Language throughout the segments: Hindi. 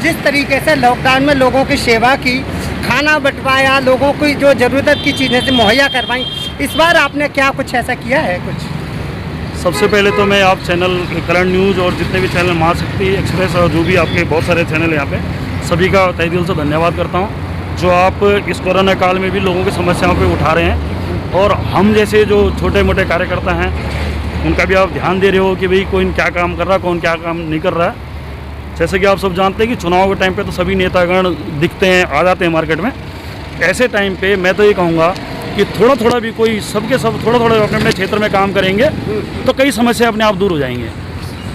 जिस तरीके से लॉकडाउन में लोगों की सेवा की, खाना बंटवाया, लोगों की जो ज़रूरत की चीज़ें से मुहैया करवाई, इस बार आपने क्या कुछ ऐसा किया है कुछ? सबसे पहले तो मैं आप चैनल करंट न्यूज़ और जितने भी चैनल महाशक्ति एक्सप्रेस और जो भी आपके बहुत सारे चैनल हैं यहाँ पे, सभी का तहे दिल से धन्यवाद करता हूँ जो आप इस कोरोना काल में भी लोगों की समस्याओं पे उठा रहे हैं और हम जैसे जो छोटे मोटे कार्यकर्ता हैं उनका भी आप ध्यान दे रहे हो कि भाई कौन क्या काम कर रहा है, कौन क्या काम नहीं कर रहा है। जैसे कि आप सब जानते हैं कि चुनाव के टाइम पे तो सभी नेतागण दिखते हैं, आ जाते हैं मार्केट में। ऐसे टाइम पे मैं तो ये कहूँगा कि थोड़ा थोड़ा भी कोई सबके सब थोड़ा थोड़ा अपने अपने क्षेत्र में काम करेंगे तो कई समस्या अपने आप दूर हो जाएंगे।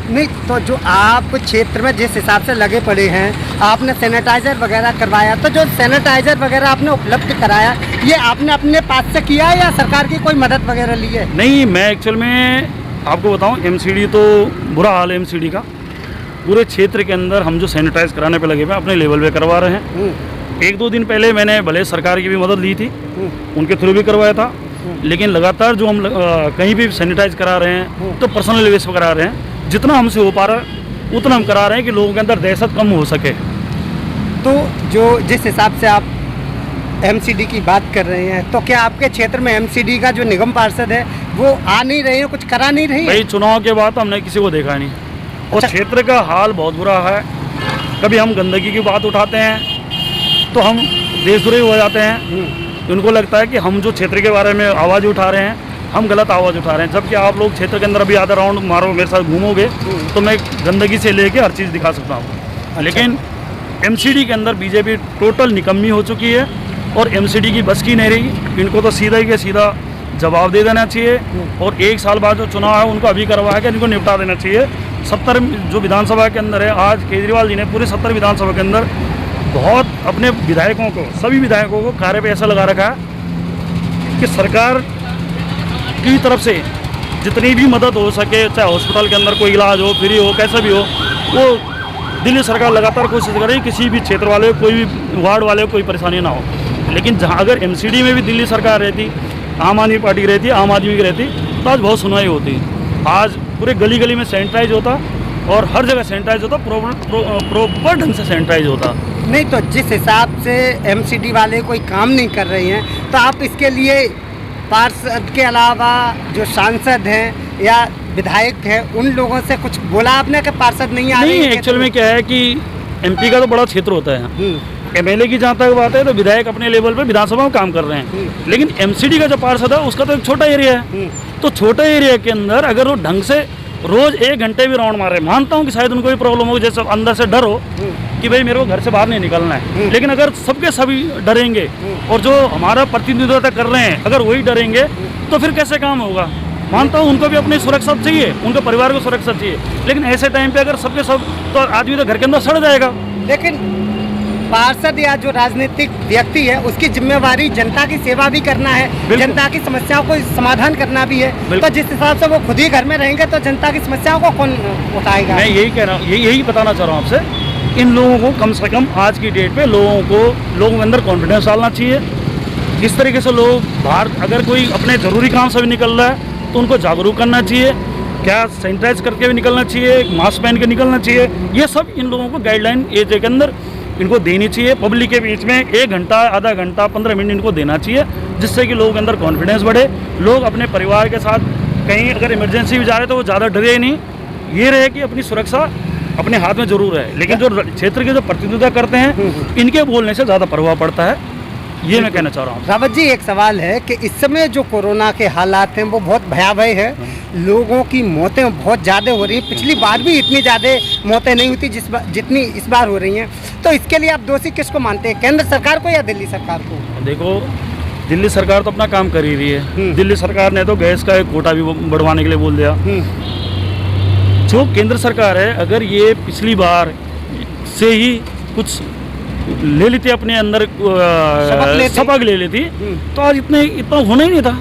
नहीं तो जो आप क्षेत्र में जिस हिसाब से लगे पड़े हैं, आपने सैनिटाइज़र वगैरह करवाया, तो जो सैनिटाइज़र वगैरह आपने उपलब्ध कराया, ये आपने अपने पास से किया है या सरकार की कोई मदद वगैरह ली है? नहीं, मैं एक्चुअल में आपको बताऊं, एमसीडी तो बुरा हाल है एमसीडी का। पूरे क्षेत्र के अंदर हम जो सैनिटाइज कराने पे लगे हुए अपने लेवल पे करवा रहे हैं। 1-2 दिन पहले मैंने भले सरकार की भी मदद ली थी, उनके थ्रू भी करवाया था, लेकिन लगातार जो हम कहीं भी सैनिटाइज करा रहे हैं तो पर्सनल बेस पर करा रहे हैं। जितना हमसे हो पा रहा है उतना हम करा रहे हैं कि लोगों के अंदर दहशत कम हो सके। तो जो जिस हिसाब से आप एमसीडी की बात कर रहे हैं, तो क्या आपके क्षेत्र में एमसीडी का जो निगम पार्षद है वो आ नहीं रहे हैं, कुछ करा नहीं रही है? भाई चुनाव के बाद हमने किसी को देखा नहीं और अच्छा। क्षेत्र का हाल बहुत बुरा है। कभी हम गंदगी की बात उठाते हैं तो हम देशद्रोही हो जाते हैं। उनको लगता है कि हम जो क्षेत्र के बारे में आवाज़ उठा रहे हैं हम गलत आवाज़ उठा रहे हैं, जबकि आप लोग क्षेत्र के अंदर अभी आधा राउंड मारो, मेरे साथ घूमोगे तो मैं गंदगी से लेके हर चीज़ दिखा सकता हूँ। लेकिन एमसीडी के अंदर बीजेपी टोटल निकम्मी हो चुकी है और एमसीडी की बस की नहीं रही। इनको तो सीधा ही के सीधा जवाब दे देना चाहिए और 1 साल बाद जो चुनाव है उनको अभी करवा के इनको निपटा देना चाहिए। 70 जो विधानसभा के अंदर है, आज केजरीवाल जी ने पूरे 70 विधानसभा के अंदर बहुत अपने विधायकों को, सभी विधायकों को कार्य पे ऐसा लगा रखा है कि सरकार की तरफ से जितनी भी मदद हो सके, चाहे हॉस्पिटल के अंदर कोई इलाज हो, फ्री हो, कैसा भी हो, वो दिल्ली सरकार लगातार कोशिश कर रही है किसी भी क्षेत्र वाले, कोई भी वार्ड वाले को कोई परेशानी ना हो। लेकिन जहाँ अगर एमसीडी में भी दिल्ली सरकार रहती, आम आदमी पार्टी रहती, आम आदमी की रहती, तो आज बहुत सुनवाई होती। आज पूरे गली गली में सैनिटाइज होता और हर जगह सैनिटाइज होता, प्रॉपर ढंग से सैनिटाइज होता। नहीं तो जिस हिसाब से एमसीडी वाले कोई काम नहीं कर रहे हैं, तो आप इसके लिए पार्षद के अलावा जो सांसद हैं या विधायक हैं उन लोगों से कुछ बोला आपने कि पार्षद नहीं आ रहे हैं? नहीं, एक्चुअल में क्या है कि एमपी का तो बड़ा क्षेत्र होता है, एमएलए की जहाँ तक बात है तो विधायक अपने लेवल पे विधानसभा में काम कर रहे हैं, लेकिन एमसीडी का जो पार्षद है उसका तो एक छोटा एरिया है। तो छोटे एरिया के अंदर अगर वो ढंग से रोज 1 घंटे भी राउंड मारे, मानता हूँ कि शायद उनको भी प्रॉब्लम हो, जैसे अंदर से डर हो कि भाई मेरे को घर से बाहर नहीं निकलना है, लेकिन अगर सबके सभी डरेंगे और जो हमारा प्रतिनिधित्व कर रहे हैं अगर वही डरेंगे तो फिर कैसे काम होगा। मानता हूँ उनको भी अपनी सुरक्षा चाहिए, उनके परिवार को सुरक्षा चाहिए, लेकिन ऐसे टाइम पे अगर सबके सब तो आदमी तो घर के अंदर सड़ जाएगा। लेकिन पार्षद या जो राजनीतिक व्यक्ति है उसकी जिम्मेवारी जनता की सेवा भी करना है, जनता की समस्याओं को समाधान करना भी है। तो जिस हिसाब से वो खुद ही घर में रहेंगे तो जनता की समस्याओं को कौन उठाएगा? मैं यही कह रहा हूँ, यही बताना चाह रहा हूँ आपसे, इन लोगों को कम से कम आज की डेट पे लोगों के अंदर कॉन्फिडेंस डालना चाहिए। जिस तरीके से लोग बाहर अगर कोई अपने ज़रूरी काम से भी निकल रहा है तो उनको जागरूक करना चाहिए, क्या सैनिटाइज करके भी निकलना चाहिए, मास्क पहन के निकलना चाहिए। ये सब इन लोगों को गाइडलाइन एरिया के अंदर इनको देनी चाहिए। पब्लिक के बीच में 1 घंटा, आधा घंटा, 15 मिनट इनको देना चाहिए, जिससे कि लोगों के अंदर कॉन्फिडेंस बढ़े। लोग अपने परिवार के साथ कहीं अगर इमरजेंसी भी जा रहे तो वो ज़्यादा डरे नहीं, ये रहे कि अपनी सुरक्षा अपने हाथ में ज़रूर है। लेकिन जो क्षेत्र के जो प्रतिनिधित्व करते हैं इनके बोलने से ज़्यादा प्रभाव पड़ता है, ये मैं कहना चाह रहा हूँ। रावत जी, एक सवाल है कि इस समय जो कोरोना के हालात हैं वो बहुत भयावह है, लोगों की मौतें बहुत ज़्यादा हो रही हैं। पिछली बार भी इतनी ज़्यादा मौतें नहीं हुई थी जितनी इस बार हो रही हैं। तो इसके लिए आप दोषी किसको मानते हैं, केंद्र सरकार को या दिल्ली सरकार को? देखो, दिल्ली सरकार तो अपना काम कर ही रही है। दिल्ली सरकार ने तो गैस का एक कोटा भी बढ़वाने के लिए बोल दिया। जो केंद्र सरकार है, अगर ये पिछली बार से ही कुछ ले लेती अपने अंदर सबक ले लेती तो आज इतना होना ही नहीं था,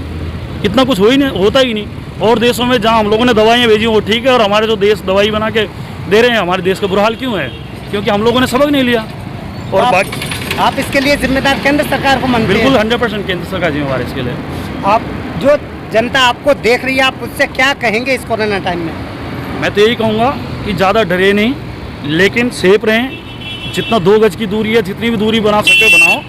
इतना कुछ होता ही नहीं। और देशों में जहाँ हम लोगों ने दवाइयाँ भेजी वो ठीक है, और हमारे जो देश दवाई बना के दे रहे हैं, हमारे देश का बुरा हाल क्यों है? क्योंकि हम लोगों ने सबक नहीं लिया। और बाकी आप इसके लिए जिम्मेदार केंद्र सरकार को मानते हैं? बिल्कुल 100% केंद्र सरकार जिम्मेवार है इसके लिए। आप जो जनता आपको देख रही है, आप उससे क्या कहेंगे इस कोरोना टाइम में? मैं तो यही कहूँगा कि ज़्यादा डरे नहीं, लेकिन सेफ रहें, जितना 2 गज की दूरी है, जितनी भी दूरी बना सकते हो बनाओ,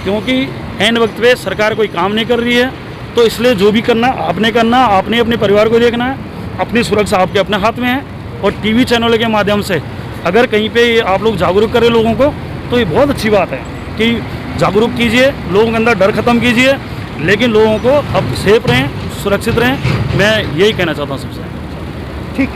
क्योंकि ऐन वक्त पे सरकार कोई काम नहीं कर रही है। तो इसलिए जो भी करना आपने करना, आपने अपने परिवार को देखना है, अपनी सुरक्षा आपके अपने हाथ में है। और टीवी चैनलों के माध्यम से अगर कहीं पे आप लोग जागरूक करें लोगों को, तो ये बहुत अच्छी बात है कि जागरूक कीजिए, लोगों के अंदर डर ख़त्म कीजिए, लेकिन लोगों को अब सेफ रहें, सुरक्षित रहें। मैं यही कहना चाहता हूँ सबसे। ठीक।